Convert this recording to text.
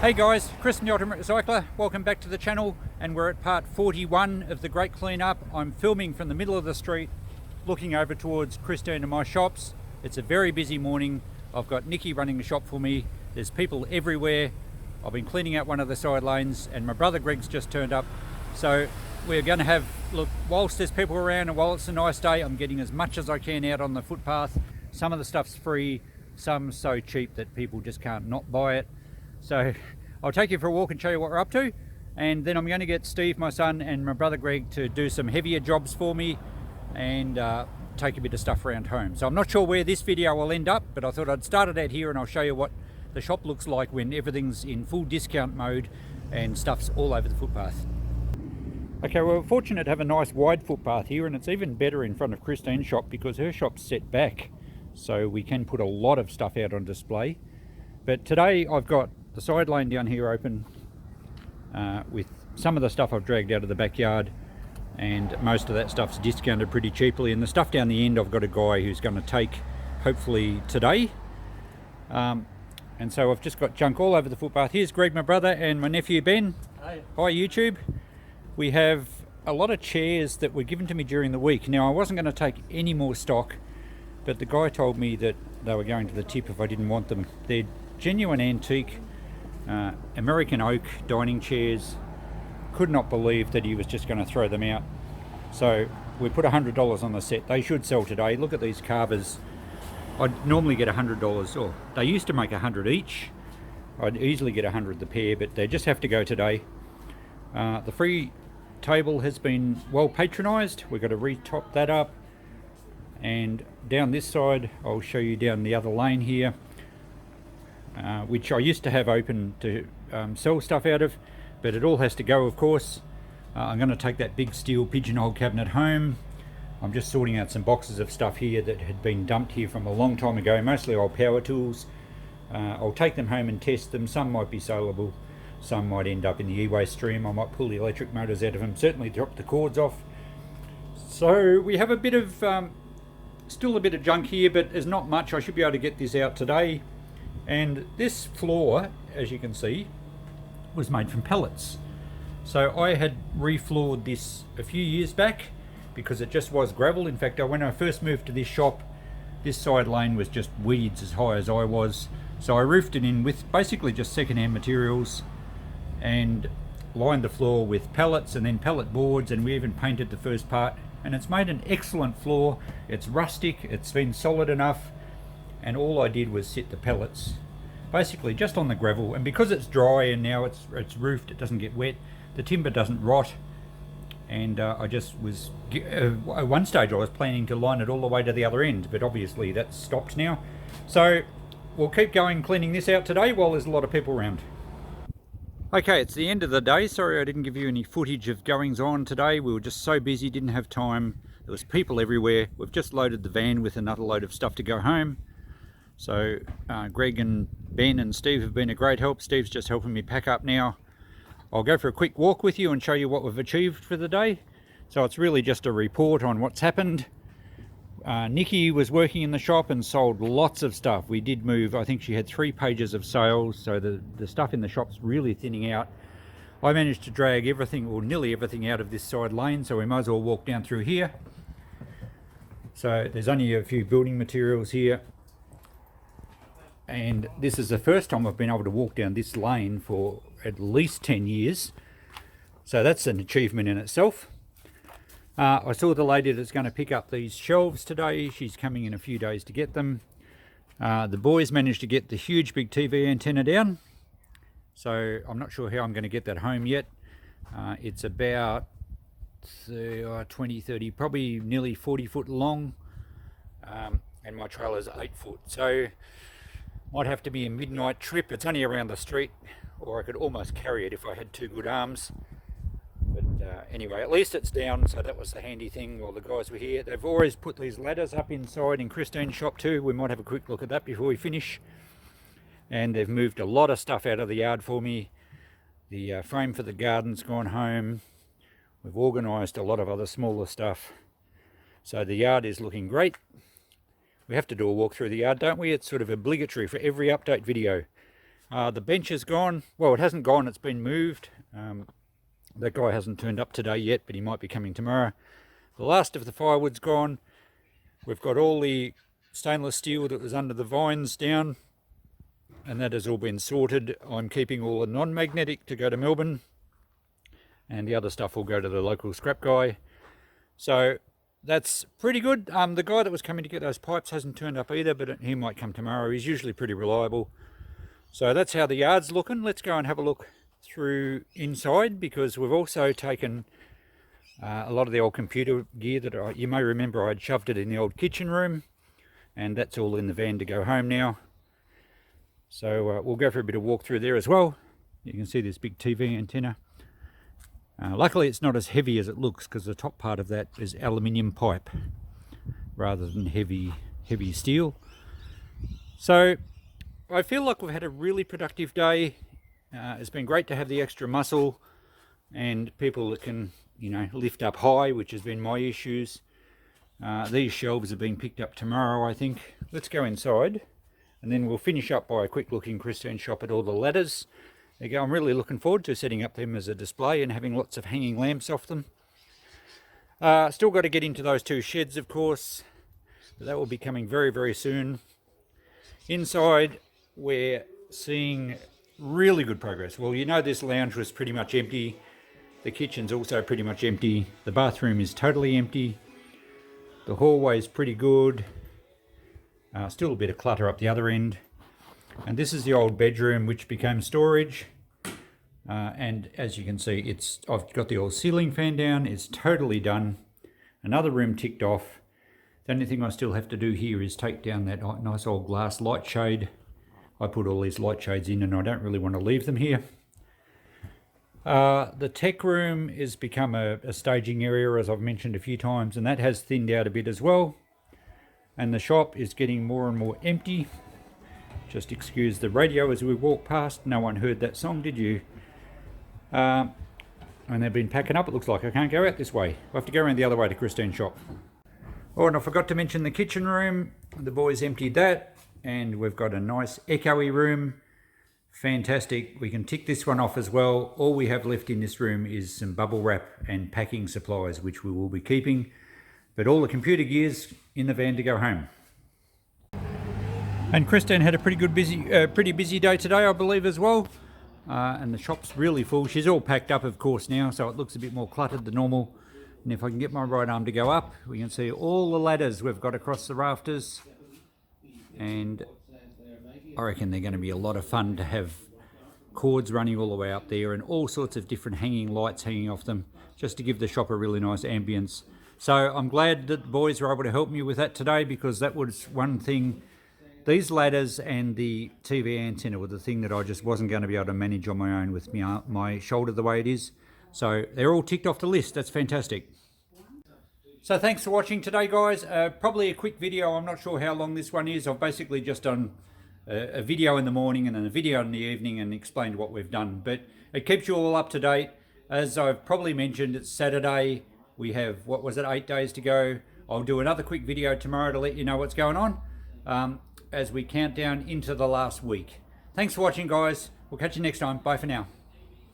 Hey guys, Chris from the Ultimate Recycler. Welcome back to the channel, and we're at part 41 of the Great Cleanup. I'm filming from the middle of the street, looking over towards Christine and my shops. It's a very busy morning. I've got Nikki running the shop for me. There's people everywhere. I've been cleaning out one of the side lanes, and my brother Greg's just turned up. So we're going to have, look, whilst there's people around and while it's a nice day, I'm getting as much as I can out on the footpath. Some of the stuff's free, some so cheap that people just can't not buy it. So I'll take you for a walk and show you what we're up to, and then I'm going to get Steve, my son, and my brother Greg to do some heavier jobs for me and take a bit of stuff around home. So I'm not sure where this video will end up, but I thought I'd start it out here and I'll show you what the shop looks like when everything's in full discount mode and stuff's all over the footpath. Okay, well, we're fortunate to have a nice wide footpath here, and it's even better in front of Christine's shop because her shop's set back, so we can put a lot of stuff out on display. But today I've got the side lane down here open with some of the stuff I've dragged out of the backyard, and most of that stuff's discounted pretty cheaply, and the stuff down the end I've got a guy who's going to take hopefully today. And so I've just got junk all over the footpath. Here's Greg, my brother, and my nephew Ben. Hi. Hi YouTube. We have a lot of chairs that were given to me during the week. Now I wasn't going to take any more stock, but the guy told me that they were going to the tip if I didn't want them. They're genuine antique American oak dining chairs. Could not believe that he was just going to throw them out. So we put $100 on the set. They should sell today. Look at these carvers. I'd normally get $100, or they used to make 100 each. I'd easily get 100 the pair, but they just have to go today. The free table has been well patronized. We've got to retop that up. And down this side, I'll show you down the other lane here, which I used to have open to sell stuff out of, but it all has to go, of course. I'm going to take that big steel pigeonhole cabinet home. I'm just sorting out some boxes of stuff here that had been dumped here from a long time ago, mostly old power tools. I'll take them home and test them. Some might be saleable, some might end up in the e-waste stream. I might pull the electric motors out of them, certainly drop the cords off. So we have a bit of still a bit of junk here, but there's not much. I should be able to get this out today. And this floor, as you can see, was made from pellets. So I had refloored this a few years back because it just was gravel. In fact, when I first moved to this shop, this side lane was just weeds as high as I was. So I roofed it in with basically just second-hand materials and lined the floor with pellets and then pellet boards, and we even painted the first part, and it's made an excellent floor. It's rustic, it's been solid enough, and all I did was sit the pellets basically just on the gravel, and because it's dry and now it's roofed, it doesn't get wet, the timber doesn't rot. And I just was at one stage I was planning to line it all the way to the other end, but obviously that's stopped now. So we'll keep going cleaning this out today while there's a lot of people around. Okay, it's the end of the day. Sorry I didn't give you any footage of goings on today. We were just so busy, didn't have time. There was people everywhere. We've just loaded the van with another load of stuff to go home. So Greg and Ben and Steve have been a great help. Steve's just helping me pack up now. I'll go for a quick walk with you and show you what we've achieved for the day. So it's really just a report on what's happened. Nikki was working in the shop and sold lots of stuff. We did move, I think she had 3 pages of sales, so the stuff in the shop's really thinning out. I managed to drag everything, or nearly everything, out of this side lane, so we might as well walk down through here. So there's only a few building materials here. And this is the first time I've been able to walk down this lane for at least 10 years. So that's an achievement in itself. I saw the lady that's going to pick up these shelves today. She's coming in a few days to get them. The boys managed to get the huge big TV antenna down. So I'm not sure how I'm going to get that home yet. It's about 20, 30, probably nearly 40 foot long. And my trailer's 8 foot. So might have to be a midnight trip. It's only around the street, or I could almost carry it if I had 2 good arms. But anyway, at least it's down, so that was the handy thing while the guys were here. They've always put these ladders up inside in Christine's shop too. We might have a quick look at that before we finish. And they've moved a lot of stuff out of the yard for me. The frame for the garden's gone home. We've organised a lot of other smaller stuff. So the yard is looking great. We have to do a walk through the yard, don't we? It's sort of obligatory for every update video. The bench is gone. Well, it hasn't gone, it's been moved. That guy hasn't turned up today yet, but he might be coming tomorrow. The last of the firewood's gone. We've got all the stainless steel that was under the vines down, and that has all been sorted. I'm keeping all the non-magnetic to go to Melbourne, and the other stuff will go to the local scrap guy. So that's pretty good. The guy that was coming to get those pipes hasn't turned up either, but he might come tomorrow. He's usually pretty reliable. So that's how the yard's looking. Let's go and have a look through inside, because we've also taken a lot of the old computer gear that you may remember I'd shoved it in the old kitchen room, and that's all in the van to go home now. So we'll go for a bit of walk through there as well. You can see this big TV antenna. Luckily it's not as heavy as it looks, because the top part of that is aluminium pipe rather than heavy steel. So I feel like we've had a really productive day. It's been great to have the extra muscle and people that can, you know, lift up high, which has been my issues. These shelves are being picked up tomorrow, I think. Let's go inside, and then we'll finish up by a quick look in Christine's shop at all the ladders. There you go. I'm really looking forward to setting up them as a display and having lots of hanging lamps off them. Still got to get into those two sheds, of course, but that will be coming very, very soon. Inside, we're seeing really good progress. Well, you know, this lounge was pretty much empty. The kitchen's also pretty much empty. The bathroom is totally empty. The hallway is pretty good. Still a bit of clutter up the other end. And this is the old bedroom, which became storage. And as you can see, I've got the old ceiling fan down. It's totally done. Another room ticked off. The only thing I still have to do here is take down that nice old glass light shade. I put all these light shades in, and I don't really want to leave them here. The tech room has become a staging area, as I've mentioned a few times, and that has thinned out a bit as well. And the shop is getting more and more empty. Just excuse the radio as we walk past. No one heard that song, did you? And they've been packing up. It looks like I can't go out this way. I'll have to go around the other way to Christine's shop. Oh, and I forgot to mention the kitchen room. The boys emptied that. And we've got a nice echoey room. Fantastic. We can tick this one off as well. All we have left in this room is some bubble wrap and packing supplies, which we will be keeping. But all the computer gear's in the van to go home. And Christine had a pretty busy day today, I believe, as well. And the shop's really full. She's all packed up, of course, now, so it looks a bit more cluttered than normal. And if I can get my right arm to go up, we can see all the ladders we've got across the rafters. And I reckon they're going to be a lot of fun to have cords running all the way up there and all sorts of different hanging lights hanging off them, just to give the shop a really nice ambience. So I'm glad that the boys were able to help me with that today, because that was one thing. These ladders and the TV antenna were the thing that I just wasn't going to be able to manage on my own with my shoulder the way it is. So they're all ticked off the list. That's fantastic. So thanks for watching today, guys. Probably a quick video. I'm not sure how long this one is. I've basically just done a video in the morning and then a video in the evening and explained what we've done. But it keeps you all up to date. As I've probably mentioned, it's Saturday. We have, 8 days to go. I'll do another quick video tomorrow to let you know what's going on as we count down into the last week. Thanks for watching, guys. We'll catch you next time. Bye for now.